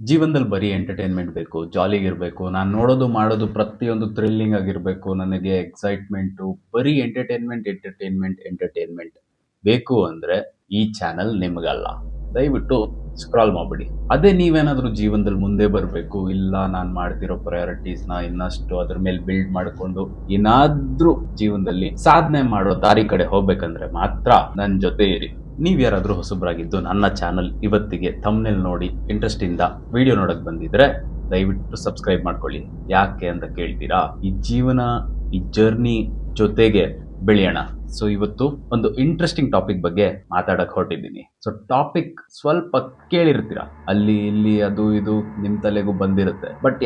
ಜೀವನದಲ್ಲಿ ಬರೀ ಎಂಟರ್ಟೈನ್ಮೆಂಟ್ ಬೇಕು, ಜಾಲಿಗಿರಬೇಕು, ನಾನು ನೋಡೋದು ಮಾಡೋದು ಪ್ರತಿಯೊಂದು ಥ್ರಿಲ್ಲಿಂಗ್ ಆಗಿರಬೇಕು, ನನಗೆ ಎಕ್ಸೈಟ್ಮೆಂಟು, ಬರೀ ಎಂಟರ್ಟೈನ್ಮೆಂಟ್ ಎಂಟರ್ಟೈನ್ಮೆಂಟ್ ಎಂಟರ್ಟೈನ್ಮೆಂಟ್ ಬೇಕು ಅಂದರೆ ಈ ಚಾನಲ್ ನಿಮಗಲ್ಲ. ದಯವಿಟ್ಟು ಸ್ಕ್ರಾಲ್ ಮಾಡಿಬಿಡಿ. ಅದೇ ನೀವೇನಾದರೂ ಜೀವನದಲ್ಲಿ ಮುಂದೆ ಬರಬೇಕು, ಇಲ್ಲ ನಾನು ಮಾಡ್ತಿರೋ ಪ್ರಯಾರಿಟೀಸ್ನ ಇನ್ನಷ್ಟು ಅದ್ರ ಮೇಲೆ ಬಿಲ್ಡ್ ಮಾಡಿಕೊಂಡು ಏನಾದರೂ ಜೀವನದಲ್ಲಿ ಸಾಧನೆ ಮಾಡೋ ದಾರಿ ಕಡೆ ಹೋಗ್ಬೇಕಂದ್ರೆ ಮಾತ್ರ ನನ್ನ ಜೊತೆ ಇರಿ. ನೀವ್ ಯಾರಾದ್ರೂ ಹೊಸಬ್ರಾಗಿದ್ದು ನನ್ನ ಚಾನಲ್ ಇವತ್ತಿಗೆ ಥಂಬ್ನೇಲ್ ನೋಡಿ ಇಂಟ್ರೆಸ್ಟ್ ಇಂದ ವಿಡಿಯೋ ನೋಡಕ್ ಬಂದಿದ್ರೆ ದಯವಿಟ್ಟು ಸಬ್ಸ್ಕ್ರೈಬ್ ಮಾಡ್ಕೊಳ್ಳಿ. ಯಾಕೆ ಅಂತ ಕೇಳ್ತೀರಾ? ಈ ಜೀವನ, ಈ ಜರ್ನಿ ಜೊತೆಗೆ ಬೆಳೆಯೋಣ. ಸೊ ಇವತ್ತು ಒಂದು ಇಂಟ್ರೆಸ್ಟಿಂಗ್ ಟಾಪಿಕ್ ಬಗ್ಗೆ ಮಾತಾಡಕ್ ಹೊರಟಿದ್ದೀನಿ. ಸೊ ಟಾಪಿಕ್ ಸ್ವಲ್ಪ ಕೇಳಿರ್ತೀರಾ, ಅಲ್ಲಿ ಇಲ್ಲಿ ಅದು ಇದು ನಿಮ್ ತಲೆಗೂ ಬಂದಿರುತ್ತೆ. ಬಟ್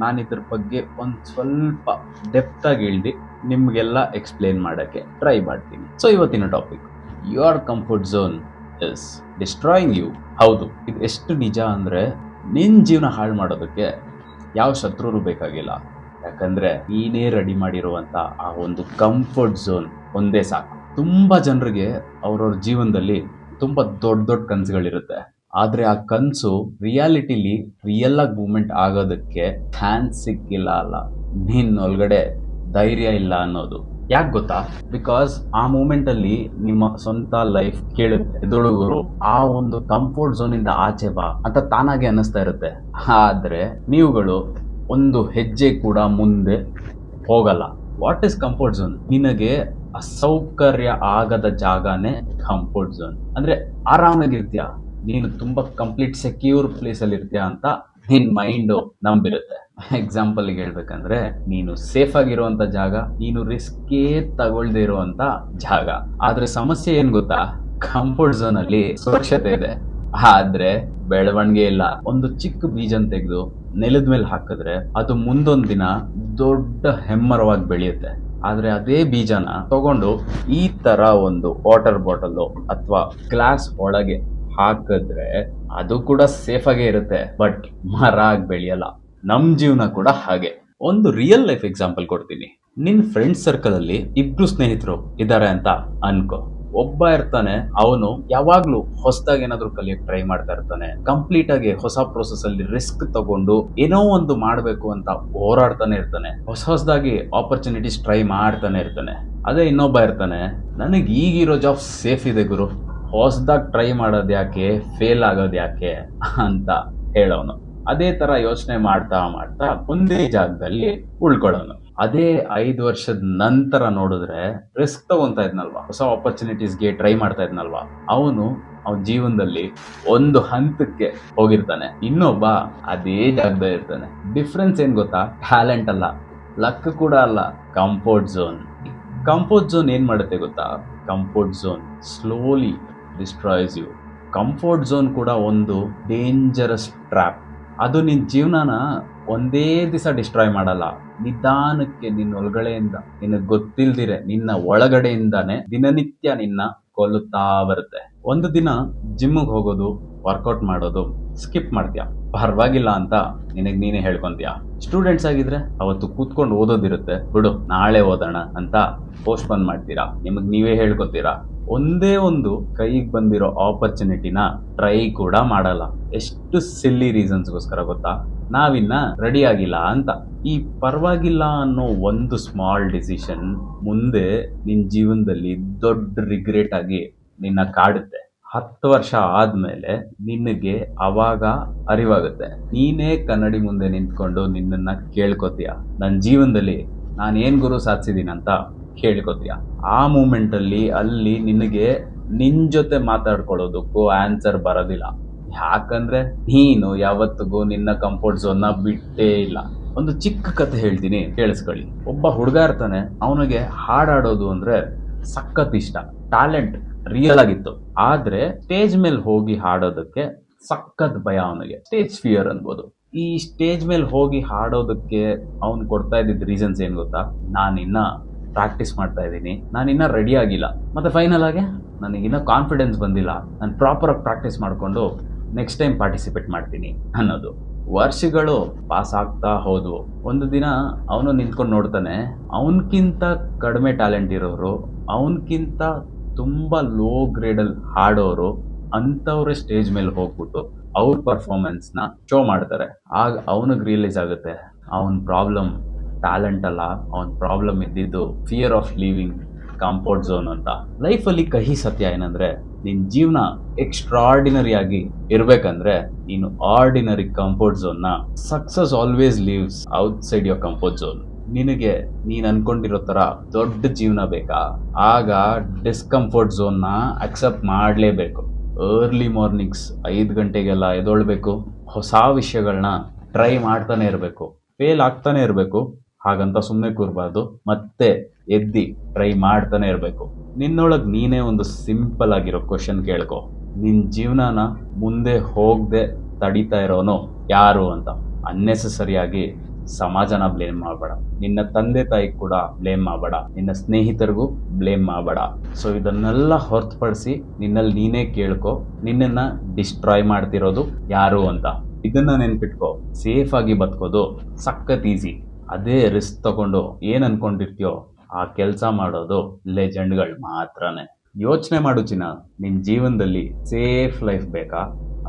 ನಾನು ಇದ್ರ ಬಗ್ಗೆ ಒಂದ್ ಸ್ವಲ್ಪ ಡೆಪ್ತ್ ಆಗಿ ಹೇಳ್ದಿ ನಿಮ್ಗೆಲ್ಲ ಎಕ್ಸ್ಪ್ಲೇನ್ ಮಾಡಕ್ಕೆ ಟ್ರೈ ಮಾಡ್ತೀನಿ. ಸೊ ಇವತ್ತಿನ topic, your comfort zone is destroying you. ಹೌದು, ಇದು ಎಷ್ಟು ನಿಜ ಅಂದರೆ ನಿನ್ನ ಜೀವನ ಹಾಳು ಮಾಡೋದಕ್ಕೆ ಯಾವ ಶತ್ರುರು ಬೇಕಾಗಿಲ್ಲ. ಯಾಕಂದರೆ ನೀನೇ ರೆಡಿ ಮಾಡಿರುವಂಥ ಆ ಒಂದು ಕಂಫರ್ಟ್ ಝೋನ್ ಒಂದೇ ಸಾಕು. ತುಂಬ ಜನರಿಗೆ ಅವ್ರವ್ರ ಜೀವನದಲ್ಲಿ ತುಂಬ ದೊಡ್ಡ ದೊಡ್ಡ ಕನಸುಗಳಿರುತ್ತೆ. ಆದರೆ ಆ ಕನಸು ರಿಯಾಲಿಟಿಲಿ ರಿಯಲ್ ಆಗಿ ಮೂಮೆಂಟ್ ಆಗೋದಕ್ಕೆ ಚಾನ್ಸ್ ಸಿಕ್ಕಿಲ್ಲ ಅಲ್ಲ, ನಿನ್ನೊಳಗಡೆ ಧೈರ್ಯ ಇಲ್ಲ ಅನ್ನೋದು. ಯಾಕೆ ಗೊತ್ತಾ? ಬಿಕಾಸ್ ಆ ಮೂಮೆಂಟ್ ಅಲ್ಲಿ ನಿಮ್ಮ ಸ್ವಂತ ಲೈಫ್ ಕೇಳುತ್ತೆ, ಎದುಳುಗರು ಆ ಒಂದು ಕಂಫರ್ಟ್ ಝೋನ್ ಇಂದ ಆಚೆ ಬಾ ಅಂತ ತಾನಾಗೆ ಅನ್ನಿಸ್ತಾ ಇರುತ್ತೆ. ಆದ್ರೆ ನೀವುಗಳು ಒಂದು ಹೆಜ್ಜೆ ಕೂಡ ಮುಂದೆ ಹೋಗಲ್ಲ. What is comfort zone? ನಿನಗೆ ಅಸೌಕರ್ಯ ಆಗದ ಜಾಗನೇ ಕಂಫರ್ಟ್ ಝೋನ್. ಅಂದ್ರೆ ಆರಾಮಾಗಿರ್ತೀಯ, ನೀನು ತುಂಬಾ ಕಂಪ್ಲೀಟ್ ಸೆಕ್ಯೂರ್ ಪ್ಲೇಸ್ ಅಲ್ಲಿ ಇರ್ತೀಯ ಅಂತ ನಿನ್ ಮೈಂಡ್ ನಂಬಿರುತ್ತೆ. ಎಕ್ಸಾಂಪಲ್ ಹೇಳ್ಬೇಕಂದ್ರೆ, ನೀನು ಸೇಫ್ ಆಗಿರುವಂತ ಜಾಗ, ನೀನು ರಿಸ್ಕೇ ತಗೊಳ್ದೇ ಇರುವಂತ ಜಾಗ. ಆದ್ರೆ ಸಮಸ್ಯೆ ಏನ್ ಗೊತ್ತಾ? ಕಂಫರ್ಟ್ ಝೋನ್ ಅಲ್ಲಿ ಸುರಕ್ಷತೆ ಇದೆ, ಆದ್ರೆ ಬೆಳವಣಿಗೆ ಇಲ್ಲ. ಒಂದು ಚಿಕ್ಕ ಬೀಜನ್ ತೆಗೆದು ನೆಲದ ಮೇಲೆ ಹಾಕಿದ್ರೆ ಅದು ಮುಂದೊಂದ್ ದಿನ ದೊಡ್ಡ ಹೆಮ್ಮರವಾಗಿ ಬೆಳೆಯುತ್ತೆ. ಆದ್ರೆ ಅದೇ ಬೀಜನ ತಗೊಂಡು ಈ ತರ ಒಂದು ವಾಟರ್ ಬಾಟಲ್ ಅಥವಾ ಗ್ಲಾಸ್ ಒಳಗೆ ಹಾಕಿದ್ರೆ ಅದು ಕೂಡ ಸೇಫ್ ಆಗೇ ಇರುತ್ತೆ, ಬಟ್ ಮರ ಆಗಿ ಬೆಳೆಯಲ್ಲ. ನಮ್ ಜೀವನ ಕೂಡ ಹಾಗೆ. ಒಂದು ರಿಯಲ್ ಲೈಫ್ ಎಕ್ಸಾಂಪಲ್ ಕೊಡ್ತೀನಿ. ನಿನ್ ಫ್ರೆಂಡ್ಸ್ ಸರ್ಕಲ್ ಅಲ್ಲಿ ಇಬ್ರು ಸ್ನೇಹಿತರು ಇದ್ದಾರೆ ಅಂತ ಅನ್ಕೋ. ಒಬ್ಬ ಇರ್ತಾನೆ, ಅವನು ಯಾವಾಗ್ಲೂ ಹೊಸದಾಗಿ ಏನಾದ್ರು ಕಲಿಯಕ್ ಟ್ರೈ ಮಾಡ್ತಾ ಇರ್ತಾನೆ, ಕಂಪ್ಲೀಟ್ ಆಗಿ ಹೊಸ ಪ್ರೋಸೆಸ್ ಅಲ್ಲಿ ರಿಸ್ಕ್ ತಗೊಂಡು ಏನೋ ಒಂದು ಮಾಡ್ಬೇಕು ಅಂತ ಹೋರಾಡ್ತಾನೆ ಇರ್ತಾನೆ, ಹೊಸದಾಗಿ ಆಪರ್ಚುನಿಟೀಸ್ ಟ್ರೈ ಮಾಡ್ತಾನೆ ಇರ್ತಾನೆ. ಅದೇ ಇನ್ನೊಬ್ಬ ಇರ್ತಾನೆ, ನನಗೆ ಈಗಿರೋ ಜಾಬ್ ಸೇಫ್ ಇದೆ ಗುರು, ಹೊಸದಾಗಿ ಟ್ರೈ ಮಾಡೋದು ಯಾಕೆ, ಫೇಲ್ ಆಗೋದು ಯಾಕೆ ಅಂತ ಹೇಳೋನು. ಅದೇ ತರ ಯೋಚನೆ ಮಾಡ್ತಾ ಮಾಡ್ತಾ ಒಂದೇ ಜಾಗದಲ್ಲಿ ಉಳ್ಕೊಳ್ಳೋನು. ಅದೇ 5 ವರ್ಷದ ನಂತರ ನೋಡಿದ್ರೆ ರಿಸ್ಕ್ ತಗೊಂತಾ ಇದ್ನಲ್ವಾ, ಹೊಸ ಆಪರ್ಚುನಿಟೀಸ್ಗೆ ಟ್ರೈ ಮಾಡ್ತಾ ಇದ್ನಲ್ವಾ, ಅವನು ಅವನ ಜೀವನದಲ್ಲಿ ಒಂದು ಹಂತಕ್ಕೆ ಹೋಗಿರ್ತಾನೆ, ಇನ್ನೊಬ್ಬ ಅದೇ ಜಾಗದಲ್ಲಿ ಇರ್ತಾನೆ. ಡಿಫ್ರೆನ್ಸ್ ಏನ್ ಗೊತ್ತಾ? ಟ್ಯಾಲೆಂಟ್ ಅಲ್ಲ, ಲಕ್ ಕೂಡ ಅಲ್ಲ, ಕಂಫರ್ಟ್ ಝೋನ್. ಕಂಫರ್ಟ್ ಝೋನ್ ಏನ್ ಮಾಡುತ್ತೆ ಗೊತ್ತಾ? Comfort zone slowly destroys you. Comfort zone ಕೂಡ ಒಂದು ಡೇಂಜರಸ್ ಟ್ರ್ಯಾಪ್. ಅದು ನಿನ್ನ ಜೀವನನ ಒಂದೇ ದಿವಸ ಡಿಸ್ಟ್ರಾಯ್ ಮಾಡಲ್ಲ, ನಿಧಾನಕ್ಕೆ ನಿನ್ನ ಒಳಗಡೆಯಿಂದ, ನಿನಗೆ ಗೊತ್ತಿಲ್ದಿರೆ ನಿನ್ನ ಒಳಗಡೆಯಿಂದಾನೆ ದಿನನಿತ್ಯ ನಿನ್ನ ಕೊಲ್ಲುತ್ತಾ ಬರುತ್ತೆ. ಒಂದು ದಿನ ಜಿಮ್ಗೆ ಹೋಗೋದು, ವರ್ಕೌಟ್ ಮಾಡೋದು ಸ್ಕಿಪ್ ಮಾಡ್ತೀಯ, ಪರವಾಗಿಲ್ಲ ಅಂತ ನಿನಗೆ ನೀನೇ ಹೇಳ್ಕೊಂತೀಯ. ಸ್ಟೂಡೆಂಟ್ಸ್ ಆಗಿದ್ರೆ ಅವತ್ತು ಕೂತ್ಕೊಂಡು ಓದೋದಿರುತ್ತೆ, ಬಿಡು ನಾಳೆ ಓದೋಣ ಅಂತ ಪೋಸ್ಟ್ಪೋನ್ ಮಾಡ್ತೀರಾ, ನಿಮಗೆ ನೀವೇ ಹೇಳ್ಕೊತೀರಾ. ಒಂದೇ ಒಂದು ಕೈಗೆ ಬಂದಿರೋ ಆಪರ್ಚುನಿಟಿನ ಟ್ರೈ ಕೂಡ ಮಾಡಲ್ಲ. ಎಷ್ಟು ಸಿಲ್ಲಿ ರೀಸನ್ಸ್ಗೋಸ್ಕರ ಗೊತ್ತಾ? ನಾವಿನ್ನ ರೆಡಿ ಆಗಿಲ್ಲ ಅಂತ. ಈ ಪರವಾಗಿಲ್ಲ ಅನ್ನೋ ಒಂದು ಸ್ಮಾಲ್ ಡಿಸಿಷನ್ ಮುಂದೆ ನಿನ್ನ ಜೀವನದಲ್ಲಿ ದೊಡ್ಡ ರಿಗ್ರೆಟ್ ಆಗಿ ನಿನ್ನ ಕಾಡುತ್ತೆ. 10 ವರ್ಷ ಆದ್ಮೇಲೆ ನಿನಗೆ ಅವಾಗ ಅರಿವಾಗುತ್ತೆ. ನೀನೇ ಕನ್ನಡಿ ಮುಂದೆ ನಿಂತ್ಕೊಂಡು ನಿನ್ನನ್ನ ಕೇಳ್ಕೊತೀಯ, ನನ್ನ ಜೀವನದಲ್ಲಿ ನಾನು ಏನ್ ಗುರು ಸಾಧಿಸಿದೀನಿ ಅಂತ ಕೇಳ್ಕೊತೀಯ. ಆ ಮೂಮೆಂಟ್ ಅಲ್ಲಿ ನಿನಗೆ ನಿನ್ ಜೊತೆ ಮಾತಾಡ್ಕೊಳ್ಳೋದಕ್ಕೂ ಆನ್ಸರ್ ಬರೋದಿಲ್ಲ. ಯಾಕಂದ್ರೆ ನೀನು ಯಾವತ್ತಿಗೂ ನಿನ್ನ ಕಂಫರ್ಟ್ ಝೋನ್ನ ಬಿಟ್ಟೇ ಇಲ್ಲ. ಒಂದು ಚಿಕ್ಕ ಕಥೆ ಹೇಳ್ತೀನಿ, ಕೇಳಿಸ್ಕೊಳ್ಳಿ. ಒಬ್ಬ ಹುಡುಗ ಇರ್ತಾನೆ, ಅವನಿಗೆ ಹಾಡಾಡೋದು ಅಂದ್ರೆ ಸಖತ್ ಇಷ್ಟ, ಟ್ಯಾಲೆಂಟ್ ರಿಯಲ್ ಆಗಿತ್ತು. ಆದ್ರೆ ಸ್ಟೇಜ್ ಮೇಲೆ ಹೋಗಿ ಹಾಡೋದಕ್ಕೆ ಸಖತ್ ಭಯ ಅವನಿಗೆ, ಸ್ಟೇಜ್ ಫಿಯರ್ ಅನ್ಬೋದು. ಈ ಸ್ಟೇಜ್ ಮೇಲೆ ಹೋಗಿ ಹಾಡೋದಕ್ಕೆ ಅವ್ನು ಕೊಡ್ತಾ ಇದ್ದಿದ್ದ ರೀಸನ್ಸ್ ಏನ್ ಗೊತ್ತಾ? ನಾನಿನ್ನ ಪ್ರಾಕ್ಟೀಸ್ ಮಾಡ್ತಾ ಇದ್ದೀನಿ, ನಾನಿನ್ನ ರೆಡಿ ಆಗಿಲ್ಲ, ಮತ್ತೆ ಫೈನಲ್ ಆಗಿ ನನಗಿನ್ನ ಕಾನ್ಫಿಡೆನ್ಸ್ ಬಂದಿಲ್ಲ, ನಾನು ಪ್ರಾಪರಾಗಿ ಪ್ರಾಕ್ಟೀಸ್ ಮಾಡಿಕೊಂಡು ನೆಕ್ಸ್ಟ್ ಟೈಮ್ ಪಾರ್ಟಿಸಿಪೇಟ್ ಮಾಡ್ತೀನಿ ಅನ್ನೋದು. ವರ್ಷಗಳು ಪಾಸ್ ಆಗ್ತಾ ಹೋದ್ವು. ಒಂದು ದಿನ ಅವನು ನಿಂತ್ಕೊಂಡು ನೋಡ್ತಾನೆ, ಅವನಕ್ಕಿಂತ ಕಡಿಮೆ ಟ್ಯಾಲೆಂಟ್ ಇರೋರು, ಅವನಕ್ಕಿಂತ ತುಂಬ ಲೋ ಗ್ರೇಡಲ್ಲಿ ಹಾಡೋರು ಅಂಥವ್ರೆ ಸ್ಟೇಜ್ ಮೇಲೆ ಹೋಗ್ಬಿಟ್ಟು ಅವ್ರ ಪರ್ಫಾರ್ಮೆನ್ಸ್ನ ಶೋ ಮಾಡ್ತಾರೆ. ಆಗ ಅವನಿಗೆ ರಿಯಲೈಸ್ ಆಗುತ್ತೆ ಅವನ ಪ್ರಾಬ್ಲಮ್ ಟ್ಯಾಲೆಂಟ್ ಅಲ್ಲ, ಅವನ ಪ್ರಾಬ್ಲಮ್ ಇದ್ದಿದ್ದು fear of leaving comfort zone ಅಂತ. ಲೈಫಲ್ಲಿ ಕಹಿ ಸತ್ಯ ಏನಂದ್ರೆ ನಿನ್ ಜೀವನ ಎಕ್ಸ್ಟ್ರಾರ್ಡಿನರಿ ಆಗಿ ಇರ್ಬೇಕಂದ್ರೆ ನೀನು ಆರ್ಡಿನರಿ ಕಂಫರ್ಟ್ ಝೋನ್ನ success always leaves outside your comfort zone. ನಿನಗೆ ನೀನ್ ಅನ್ಕೊಂಡಿರೋ ತರ ದೊಡ್ಡ ಜೀವನ ಬೇಕಾ? ಆಗ ಡಿಸ್ಕಂಫರ್ಟ್ ಝೋನ್ನ ಅಕ್ಸೆಪ್ಟ್ ಮಾಡಲೇಬೇಕು. ಅರ್ಲಿ ಮಾರ್ನಿಂಗ್ಸ್ 5 ಗಂಟೆಗೆಲ್ಲ ಎದೊಳ್ಬೇಕು, ಹೊಸ ವಿಷಯಗಳನ್ನ ಟ್ರೈ ಮಾಡ್ತಾನೆ ಇರಬೇಕು, ಫೇಲ್ ಆಗ್ತಾನೆ ಇರಬೇಕು, ಹಾಗಂತ ಸುಮ್ಮನೆ ಕೂರ್ಬಾರ್ದು, ಮತ್ತೆ ಎದ್ದಿ ಟ್ರೈ ಮಾಡ್ತಾನೆ ಇರಬೇಕು. ನಿನ್ನೊಳಗೆ ನೀನೇ ಒಂದು ಸಿಂಪಲ್ ಆಗಿರೋ ಕ್ವಶನ್ ಕೇಳ್ಕೊ, ನಿನ್ನ ಜೀವನನ ಮುಂದೆ ಹೋಗದೆ ತಡಿತಾ ಇರೋನು ಯಾರು ಅಂತ. ಅನ್ನೆಸೆಸರಿಯಾಗಿ ಸಮಾಜನ ಬ್ಲೇಮ್ ಮಾಡಬೇಡ, ನಿನ್ನ ತಂದೆ ತಾಯಿ ಕೂಡ ಬ್ಲೇಮ್ ಮಾಡಬೇಡ, ನಿನ್ನ ಸ್ನೇಹಿತರಿಗೂ ಬ್ಲೇಮ್ ಮಾಡಬೇಡ. ಸೊ ಇದನ್ನೆಲ್ಲ ಹೊರತುಪಡಿಸಿ ನಿನ್ನಲ್ಲಿ ನೀನೇ ಕೇಳ್ಕೊ, ನಿನ್ನನ್ನು ಡಿಸ್ಟ್ರಾಯ್ ಮಾಡ್ತಿರೋದು ಯಾರು ಅಂತ. ಇದನ್ನ ನೆನ್ಪಿಟ್ಕೊ, ಸೇಫ್ ಆಗಿ ಬದುಕೋದು ಸಖತ್ ಈಸಿ. ಅದೇ ರಿಸ್ಕ್ ತಗೊಂಡು ಏನು ಅನ್ಕೊಂಡಿರ್ತೀಯೋ ಆ ಕೆಲಸ ಮಾಡೋದು ಲೆಜೆಂಡ್ಗಳು ಮಾತ್ರನೇ. ಯೋಚನೆ ಮಾಡು ಚಿನ್ನ, ನಿನ್ನ ಜೀವನದಲ್ಲಿ ಸೇಫ್ ಲೈಫ್ ಬೇಕಾ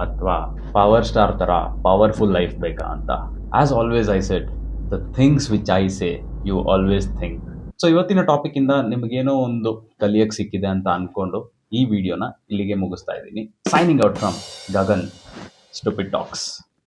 ಅಥವಾ ಪವರ್ ಸ್ಟಾರ್ ಥರ ಪವರ್ಫುಲ್ ಲೈಫ್ ಬೇಕಾ ಅಂತ. As always I said, the things which I say you always think. So ಇವತ್ತಿನ ಟಾಪಿಕ್ಕಿಂದ ನಿಮಗೇನೋ ಒಂದು ಕಲಿಯಕ್ಕೆ ಸಿಕ್ಕಿದೆ ಅಂತ ಅಂದ್ಕೊಂಡು ಈ ವಿಡಿಯೋನ ಇಲ್ಲಿಗೆ ಮುಗಿಸ್ತಾ ಇದ್ದೀನಿ. Signing out from Gagan stupid tax.